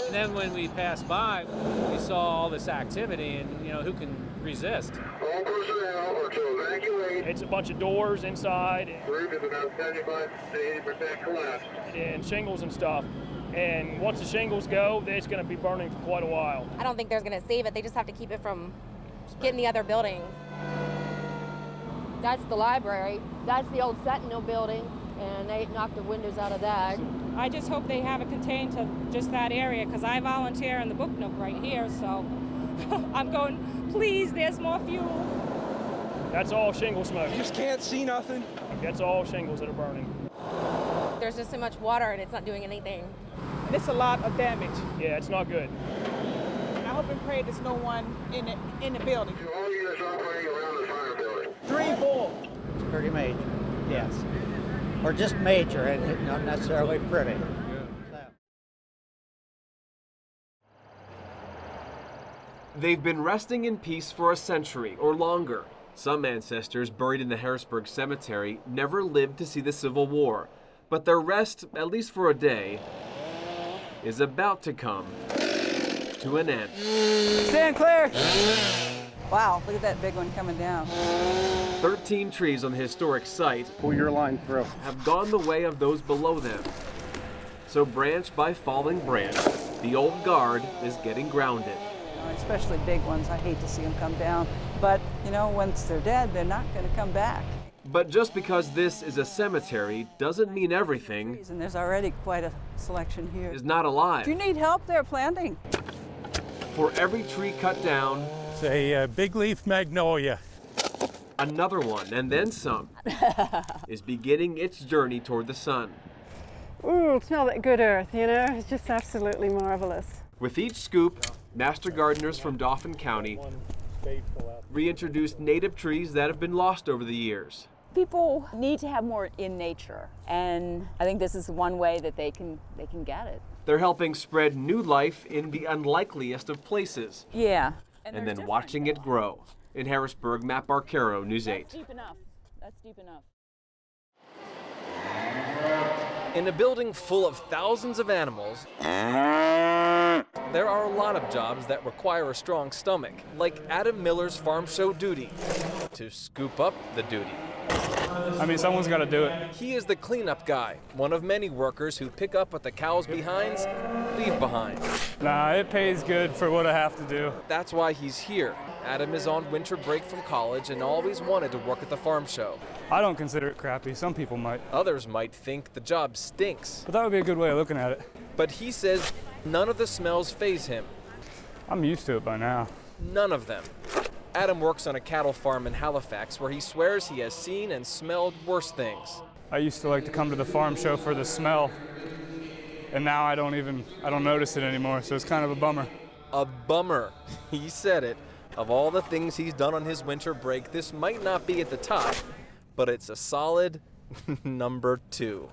And then when we passed by, we saw all this activity, and who can resist? All personnel are to evacuate. It's a bunch of doors inside. Roof is about 75 to 80% collapsed. And shingles and stuff. And once the shingles go, it's going to be burning for quite a while. I don't think they're going to save it. They just have to keep it from getting the other buildings. That's the library. That's the old Sentinel building, and they knocked the windows out of that. I just hope they have it contained to just that area, because I volunteer in the Book Nook right here, so I'm going, please, there's more fuel. That's all shingle smoke. You just can't see nothing. That's all shingles that are burning. There's just so much water, and it's not doing anything. And it's a lot of damage. Yeah, it's not good. I hope and pray there's no one in the building. All units operating around the fire building. 3 full. It's pretty major, yes. Or just major, and not necessarily pretty. They've been resting in peace for a century or longer. Some ancestors buried in the Harrisburg Cemetery never lived to see the Civil War, but their rest, at least for a day, is about to come to an end. Stand clear! Wow, look at that big one coming down. 13 trees on the historic site Pull your line through. have gone the way of those below them. So branch by falling branch, the old guard is getting grounded. Especially big ones, I hate to see them come down. But, once they're dead, they're not going to come back. But just because this is a cemetery doesn't mean everything And there's already quite a selection here. is not alive. Do you need help there planting? For every tree cut down, it's a big leaf magnolia. another one, and then some, is beginning its journey toward the sun. Ooh, smell that good earth, It's just absolutely marvelous. With each scoop, master gardeners from Dauphin County reintroduced native trees that have been lost over the years. People need to have more in nature, and I think this is one way that they can get it. They're helping spread new life in the unlikeliest of places. Yeah. And then watching it grow. In Harrisburg, Matt Barcaro, News 8. That's deep enough. That's deep enough. In a building full of thousands of animals, there are a lot of jobs that require a strong stomach, like Adam Miller's farm show duty, to scoop up the duty. Someone's got to do it. He is the cleanup guy, one of many workers who pick up what the cows' behinds leave behind. Nah, it pays good for what I have to do. That's why he's here. Adam is on winter break from college and always wanted to work at the farm show. I don't consider it crappy. Some people might. Others might think the job stinks. But that would be a good way of looking at it. But he says none of the smells faze him. I'm used to it by now. None of them. Adam works on a cattle farm in Halifax where he swears he has seen and smelled worse things. I used to like to come to the farm show for the smell, and now I don't notice it anymore, so it's kind of a bummer. A bummer. He said it. Of all the things he's done on his winter break, this might not be at the top, but it's a solid number 2.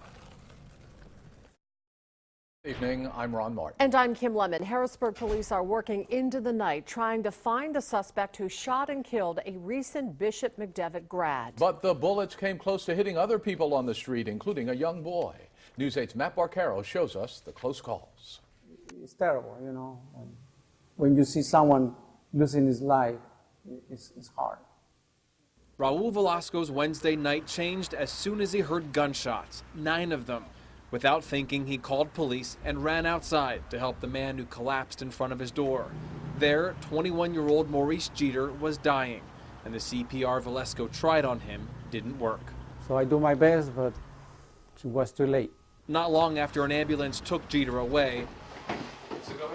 Evening, I'm Ron Martin. And I'm Kim Lemon. Harrisburg police are working into the night trying to find the suspect who shot and killed a recent Bishop McDevitt grad. But the bullets came close to hitting other people on the street, including a young boy. News 8's Matt Barcaro shows us the close calls. It's terrible, when you see someone losing his life, it's hard. Raul Velasco's Wednesday night changed as soon as he heard gunshots, 9 of them. Without thinking, he called police and ran outside to help the man who collapsed in front of his door. There, 21-year-old Maurice Jeter was dying, and the CPR Velasco tried on him didn't work. So I do my best, but it was too late. Not long after an ambulance took Jeter away,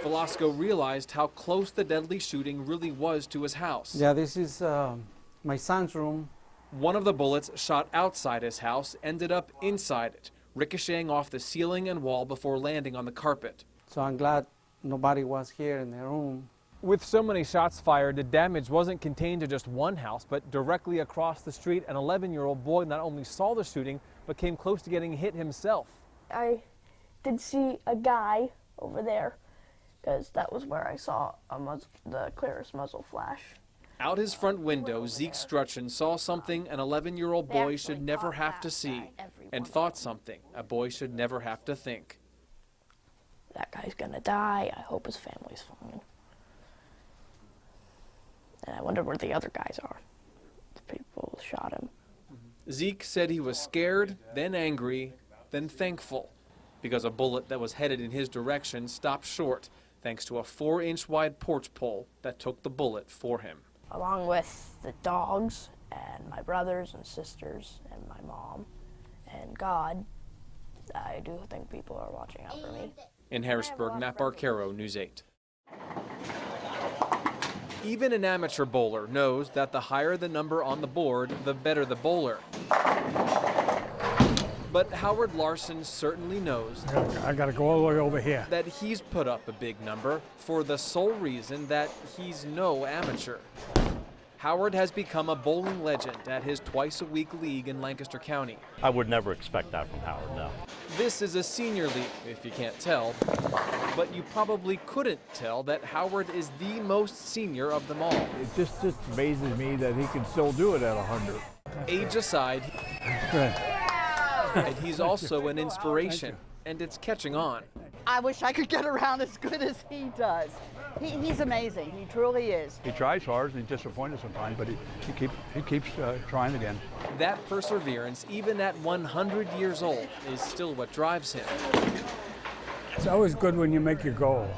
Velasco realized how close the deadly shooting really was to his house. Yeah, this is my son's room. One of the bullets shot outside his house ended up inside it, ricocheting off the ceiling and wall before landing on the carpet. So I'm glad nobody was here in the room. With so many shots fired, the damage wasn't contained to just one house, but directly across the street, an 11-year-old boy not only saw the shooting, but came close to getting hit himself. I did see a guy over there, because that was where I saw the clearest muzzle flash. Out his front window, Zeke Strutchen saw something an 11-year-old boy should never have to see, and thought something a boy should never have to think. that guy's gonna die. I hope his family's fine. And I wonder where the other guys are. The people who shot him. Zeke said he was scared, then angry, then thankful, because a bullet that was headed in his direction stopped short, thanks to a 4-inch wide porch pole that took the bullet for him. Along with the dogs and my brothers and sisters and my mom and God, I do think people are watching out for me. In Harrisburg, Matt Barcaro, News 8. Even an amateur bowler knows that the higher the number on the board, the better the bowler. But Howard Larson certainly knows I gotta go all the way over here. that he's put up a big number for the sole reason that he's no amateur. Howard has become a bowling legend at his twice-a-week league in Lancaster County. I would never expect that from Howard, no. This is a senior league, if you can't tell, but you probably couldn't tell that Howard is the most senior of them all. It just amazes me that he can still do it at 100. Age aside, Good. and he's also an inspiration, and it's catching on. I wish I could get around as good as he does. He's amazing. He truly is. He tries hard and he's disappointed sometimes, but he keeps trying again. That perseverance, even at 100 years old, is still what drives him. It's always good when you make your goal,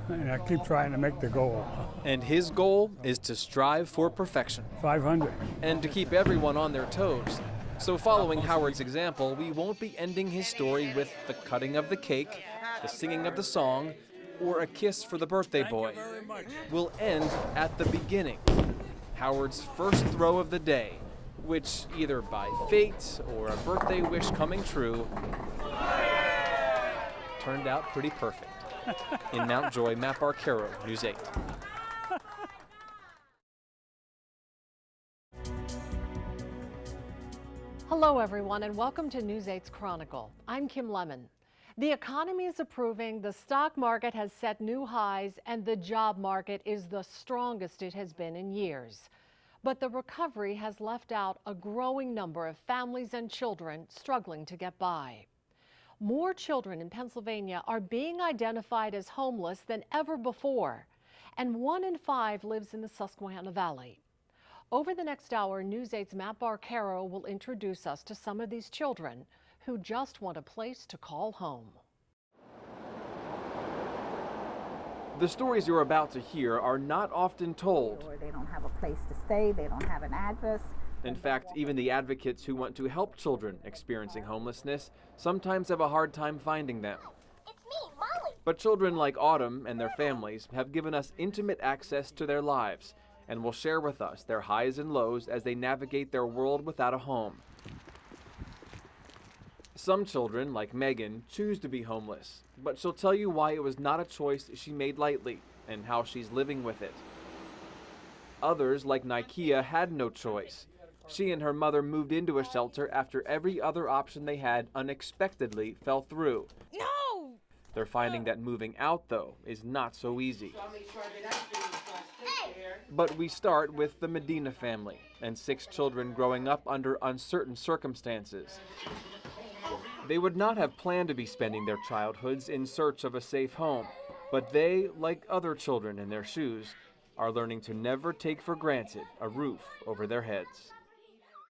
and I keep trying to make the goal. And his goal is to strive for perfection. 500. And to keep everyone on their toes. So following Howard's example, we won't be ending his story with the cutting of the cake, the singing of the song, or a kiss for the birthday boy. We'll end at the beginning, Howard's first throw of the day, which either by fate or a birthday wish coming true, turned out pretty perfect. In Mount Joy, Matt Barcaro, News 8. Hello, everyone, and welcome to News 8's Chronicle. I'm Kim Lemon. The economy is improving, the stock market has set new highs, and the job market is the strongest it has been in years. But the recovery has left out a growing number of families and children struggling to get by. More children in Pennsylvania are being identified as homeless than ever before, and 1 in 5 lives in the Susquehanna Valley. Over the next hour, News 8's Matt Barcaro will introduce us to some of these children who just want a place to call home. The stories you're about to hear are not often told. They don't have a place to stay, they don't have an address. In fact, even the advocates who want to help children experiencing homelessness sometimes have a hard time finding them. It's me, Molly. But children like Autumn and their families have given us intimate access to their lives and will share with us their highs and lows as they navigate their world without a home. Some children, like Megan, choose to be homeless, but she'll tell you why it was not a choice she made lightly and how she's living with it. Others, like Nikia, had no choice. She and her mother moved into a shelter after every other option they had unexpectedly fell through. No! They're finding that moving out, though, is not so easy. But we start with the Medina family and 6 children growing up under uncertain circumstances. They would not have planned to be spending their childhoods in search of a safe home, but they, like other children in their shoes, are learning to never take for granted a roof over their heads.